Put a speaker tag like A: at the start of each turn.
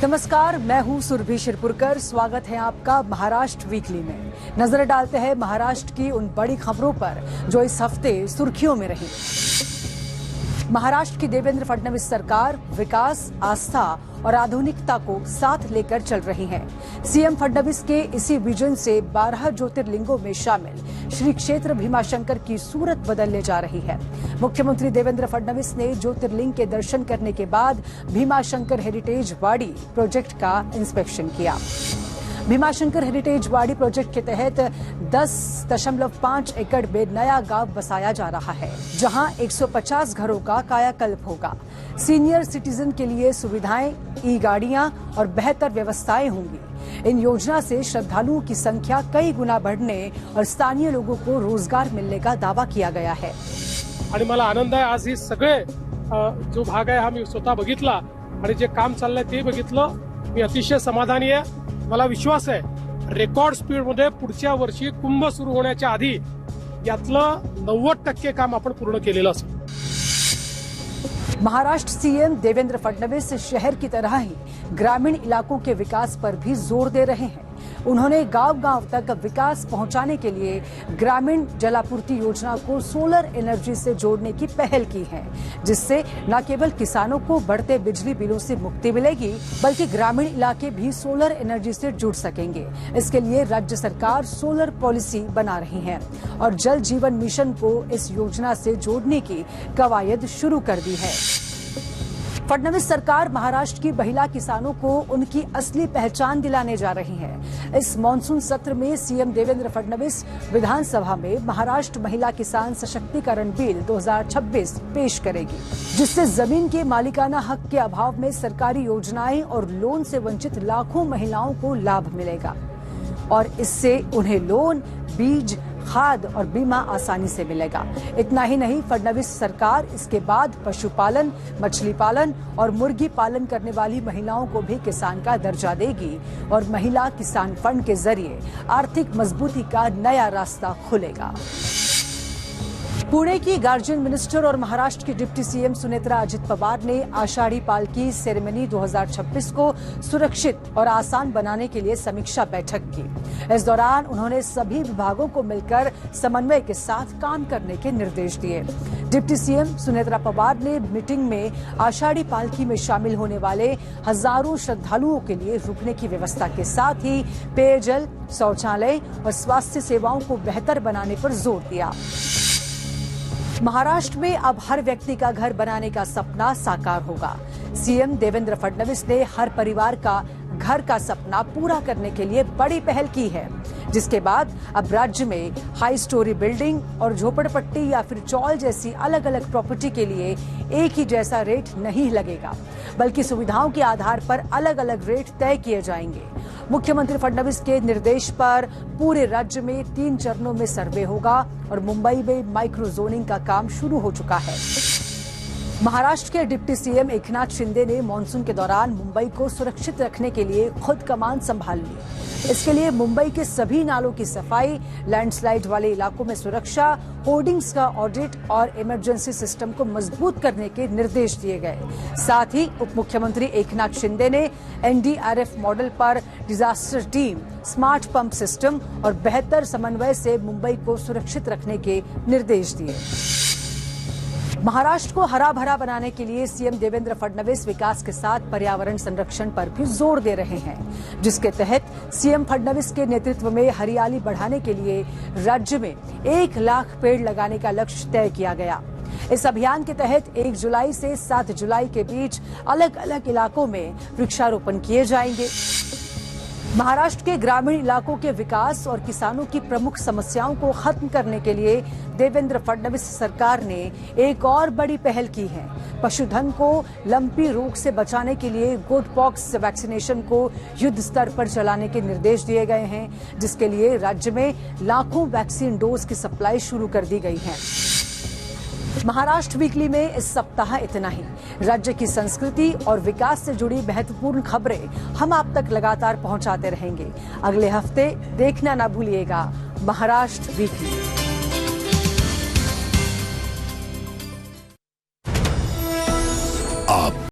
A: नमस्कार, मैं हूं सुरभि शिरपुरकर। स्वागत है आपका महाराष्ट्र वीकली में। नजर डालते हैं महाराष्ट्र की उन बड़ी खबरों पर जो इस हफ्ते सुर्खियों में रही। महाराष्ट्र की देवेंद्र फडणवीस सरकार विकास, आस्था और आधुनिकता को साथ लेकर चल रही है। सीएम फडणवीस के इसी विजन से 12 ज्योतिर्लिंगों में शामिल श्री क्षेत्र भीमाशंकर की सूरत बदलने जा रही है। मुख्यमंत्री देवेंद्र फडणवीस ने ज्योतिर्लिंग के दर्शन करने के बाद भीमाशंकर हेरिटेज वाड़ी प्रोजेक्ट का इंस्पेक्शन किया। भीमाशंकर हेरिटेज वाड़ी प्रोजेक्ट के तहत 10.5 एकड़ में नया गांव बसाया जा रहा है, जहां 150 घरों का कायाकल्प होगा। सीनियर सिटीजन के लिए सुविधाएं, ई गाड़ियां और बेहतर व्यवस्थाएं होंगी। इन योजना से श्रद्धालुओं की संख्या कई गुना बढ़ने और स्थानीय लोगों को रोजगार मिलने का दावा किया गया है।
B: आणि मला आनंद आहे, आज हे सगळे जो भाग आहे हा मी स्वतः बघितला आणि जे काम चाललंय ते बघितलं। मी अतिशय समाधानी आहे। मला विश्वास आहे रेकॉर्ड स्पीड मध्ये पुढच्या वर्षी कुंभ सुरू होण्याच्या आधी यातलं 90% काम आपण पूर्ण केलेलं असेल।
A: महाराष्ट्र सीएम देवेंद्र फडणवीस शहर की तरह ही ग्रामीण इलाकों के विकास पर भी जोर दे रहे हैं। उन्होंने गांव-गांव तक विकास पहुंचाने के लिए ग्रामीण जलापूर्ति योजना को सोलर एनर्जी से जोड़ने की पहल की है, जिससे न केवल किसानों को बढ़ते बिजली बिलों से मुक्ति मिलेगी, बल्कि ग्रामीण इलाके भी सोलर एनर्जी से जुड़ सकेंगे। इसके लिए राज्य सरकार सोलर पॉलिसी बना रही है और जल जीवन मिशन को इस योजना से जोड़ने की कवायद शुरू कर दी है। फडणवीस सरकार महाराष्ट्र की महिला किसानों को उनकी असली पहचान दिलाने जा रही है। इस मॉनसून सत्र में सीएम देवेंद्र फडणवीस विधानसभा में महाराष्ट्र महिला किसान सशक्तिकरण बिल 2026 पेश करेगी, जिससे जमीन के मालिकाना हक के अभाव में सरकारी योजनाएं और लोन से वंचित लाखों महिलाओं को लाभ मिलेगा और इससे उन्हें लोन, बीज, खाद और बीमा आसानी से मिलेगा। इतना ही नहीं, फडणवीस सरकार इसके बाद पशुपालन, मछली पालन और मुर्गी पालन करने वाली महिलाओं को भी किसान का दर्जा देगी और महिला किसान फंड के जरिए आर्थिक मजबूती का नया रास्ता खुलेगा। पुणे की गार्जियन मिनिस्टर और महाराष्ट्र की डिप्टी सीएम सुनेत्रा अजित पवार ने आषाढ़ी पालकी सेरेमनी 2026 को सुरक्षित और आसान बनाने के लिए समीक्षा बैठक की। इस दौरान उन्होंने सभी विभागों को मिलकर समन्वय के साथ काम करने के निर्देश दिए। डिप्टी सीएम सुनेत्रा पवार ने मीटिंग में आषाढ़ी पालकी में शामिल होने वाले हजारों श्रद्धालुओं के लिए रुकने की व्यवस्था के साथ ही पेयजल, शौचालय और स्वास्थ्य सेवाओं को बेहतर बनाने पर जोर दिया। महाराष्ट्र में अब हर व्यक्ति का घर बनाने का सपना साकार होगा। सीएम देवेंद्र फडणवीस ने हर परिवार का घर का सपना पूरा करने के लिए बड़ी पहल की है, जिसके बाद अब राज्य में हाई स्टोरी बिल्डिंग और झोपड़पट्टी या फिर चौल जैसी अलग अलग प्रॉपर्टी के लिए एक ही जैसा रेट नहीं लगेगा, बल्कि सुविधाओं के आधार पर अलग अलग रेट तय किए जाएंगे। मुख्यमंत्री फडणवीस के निर्देश पर पूरे राज्य में 3 चरणों में सर्वे होगा और मुंबई में माइक्रो जोनिंग का काम शुरू हो चुका है। महाराष्ट्र के डिप्टी सीएम एकनाथ शिंदे ने मॉनसून के दौरान मुंबई को सुरक्षित रखने के लिए खुद कमान संभाल ली। इसके लिए मुंबई के सभी नालों की सफाई, लैंडस्लाइड वाले इलाकों में सुरक्षा, होर्डिंग्स का ऑडिट और इमरजेंसी सिस्टम को मजबूत करने के निर्देश दिए गए। साथ ही उप मुख्यमंत्री एकनाथ शिंदे ने एनडीआरएफ मॉडल पर disaster team, smart pump system और बेहतर समन्वय से मुंबई को सुरक्षित रखने के निर्देश दिए। महाराष्ट्र को हरा भरा बनाने के लिए सीएम देवेंद्र फडणवीस विकास के साथ पर्यावरण संरक्षण पर भी जोर दे रहे हैं, जिसके तहत सीएम फडणवीस के नेतृत्व में हरियाली बढ़ाने के लिए राज्य में 1 लाख पेड़ लगाने का लक्ष्य तय किया गया। इस अभियान के तहत 1 जुलाई से 7 जुलाई के बीच अलग अलग इलाकों में वृक्षारोपण किए जाएंगे। महाराष्ट्र के ग्रामीण इलाकों के विकास और किसानों की प्रमुख समस्याओं को खत्म करने के लिए देवेंद्र फडणवीस सरकार ने एक और बड़ी पहल की है। पशुधन को लंपी रोग से बचाने के लिए गोट पॉक्स वैक्सीनेशन को युद्ध स्तर पर चलाने के निर्देश दिए गए हैं, जिसके लिए राज्य में लाखों वैक्सीन डोज की सप्लाई शुरू कर दी गई है। महाराष्ट्र वीकली में इस सप्ताह इतना ही। राज्य की संस्कृति और विकास से जुड़ी महत्वपूर्ण खबरें हम आप तक लगातार पहुंचाते रहेंगे। अगले हफ्ते देखना ना भूलिएगा महाराष्ट्र वीकली।
C: आप